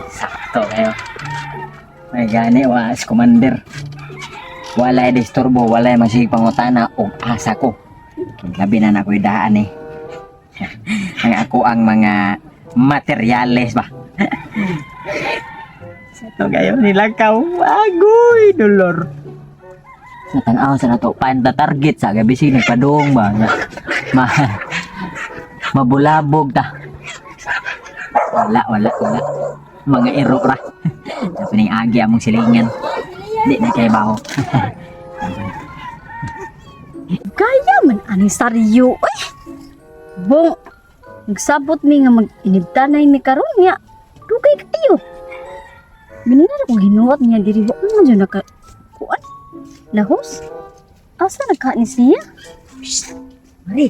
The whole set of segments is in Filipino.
Sakto kayo. May gani wa as commander. Walay disturbo, walay masig pangutana og asa ko. Labi na nakoy daan eh. Ang ako ang mga materyales ba. Sakto kayo nilakaw. Agoy dolor. Sa tanaw sa nato panta target sa gabi si nagpadong ba. Mabulabog ta. Wala. Mga ero ra. Sa pining agi among silingan. Di na kay baho. Kaya man ani saryo. Ay. Bong nagsabot mi nga mag-inibtanay mi karon nya. Dugay kayo. Ganina na ko ginuwat niya diri wa man jud naka kuan. Lahos. Asa nagka ni siya? Mari.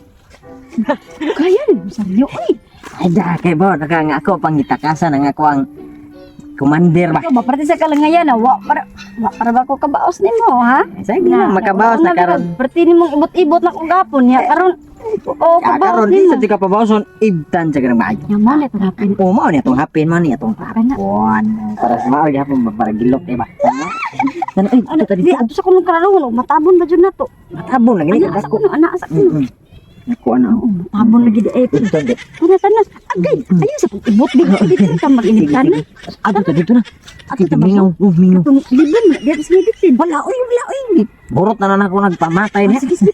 Kaya ni saryo ay. Ada kay ba naka nga ako pangitakasan ang ako ang commander ba. Ikaw ba parte sa kalangayan na wa para ba ko kabaos nimo ha? Sige na makabawas na karon. Parte nimong ibot-ibot na kung gapon nya karon. O Karon kabaos di nimo. sa tika pabawason ibtan sa kanang maayo. Yaman ito hapin. O mao ni atong hapin man ni atong Kana. hapon. Para sa mao gihapon para gilok diba. Sana ay Ano di adto sa kuno karon matabon ba jud nato? matabon lagi ni Ana sa ako. kuno ana sa kuno. Ako ana. Matabon lagi di eh. Tanas. Agay, ayo sa ibot dito ka mag-inibtan na. Ato ta dito na. Ato ta mingaw, mingaw. Itong liban na diyan sa bitin. Wala oy. Burot na ako nagpamatay ni. Sige, sige.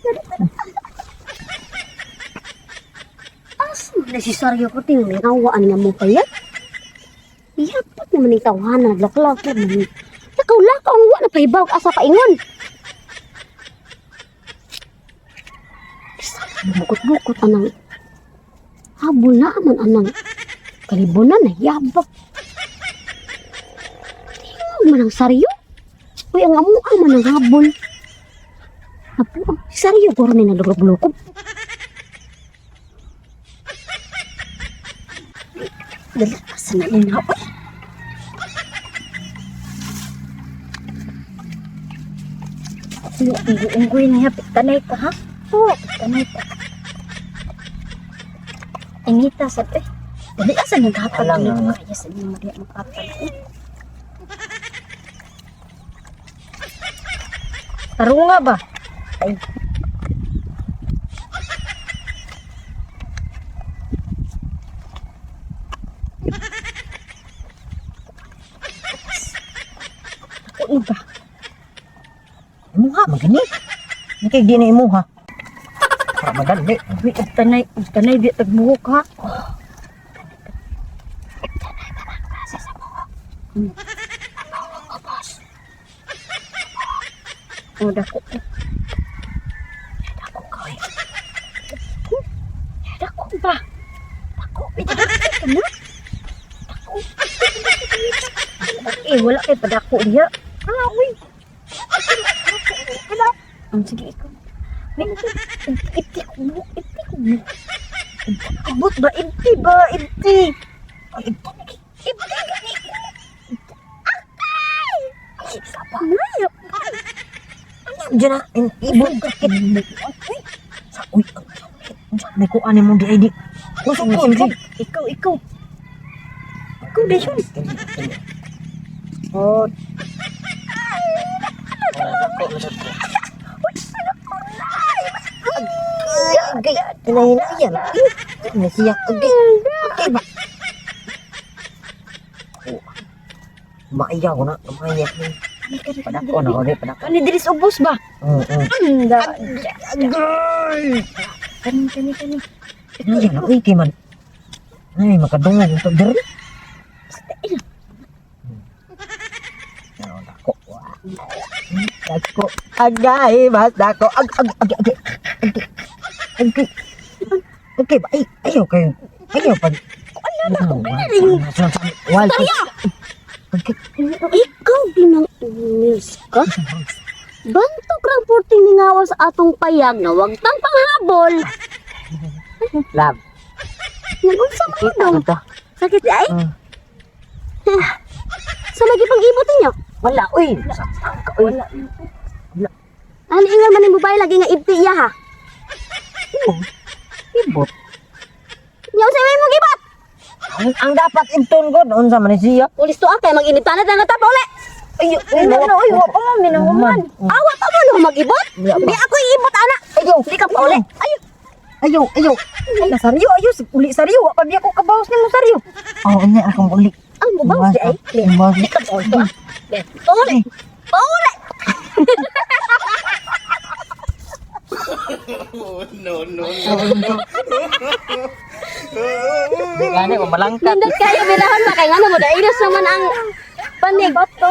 Necessaryo ko ting nawaan nga mo pa yan. Iyapot naman yung tawanan, naglaklag naman. Lakaw-lakaw, wala pa ibaw, asa pa ingon. Bukot-bukot anang habol na man anang kalibunan na yabak. Tingog man ang saryo. Uy, ang amuha man ang habol. Apo, saryo ko rin na lukop-lukop. Dali, asa na yun ako? Unggoy na yapit, tanay ka ha? Oo, tanay ka. Inita sa dali, asa naghapal Alam ulit na. kaya sa inyo mariya magkapal. Taro nga ba? Ay. Ano ba? Imuha magani. Ni kay di na imuha. Para madali. Uy, tanay di tagbuhok ha. Oh, dako. Dako kawin. Dako ba? Dako. Ito ka na? Dako. Eh, wala kay padako diya. Ah, uy. Wala. Sige, ikaw. Iti ko mo. Abot ba? Iti ba? Iti. Iti gani. Akay! Ay, sapa. Mayap. Diyan na ibon kakit. Sa uy. May kuan mo di ID. Kusog ko ni. Ikaw. Ikaw na yun. Oh. Agay. Hinahinayang. Nasiyak. Agay. Agay ba? Maiya ko na. Maiya ko. Padako na. Padako. Ano diris ubos ba? Anda. Agay. Kani. Yan ang iki man. Ay, makadungog ito diri. Dako. Agay, mas dako. Agay. Okay ba? Ay, ayaw kayo. Ayaw pag... Wal. Ikaw binang-inis ka? Bantok rang porting ningawas sa atong payag na wag tang panghabol. Love. Nagunsa mo dong. Ito. Sakit ay? Sa lagi pang ibot niyo? Wala, uy. Wala. Ani ingon man ni mobile lagi nga ibti iya ha. Ibot. Nya usay may mo gibot. Ang dapat ibton god unsa man siya? Pulis to kay mag-inibtan na nga tapa uli. Ayo, Ay, wa pa man minahuman. Awat pa mo no magibot. Di ako ibot ana. Ayo, Di ka pa uli. Ayo. ayo. Ay, nasaryo, ayo, uli saryo. Wa pa biya ko kabawas nimo saryo. Oh, ini akong uli. Ang bubaw di ay. Di ka pa uli to. Uli. Uli. Gani ko malangkat. Nindot kayo bilahon ba kay ngano mo dailos naman ang panig. Bato.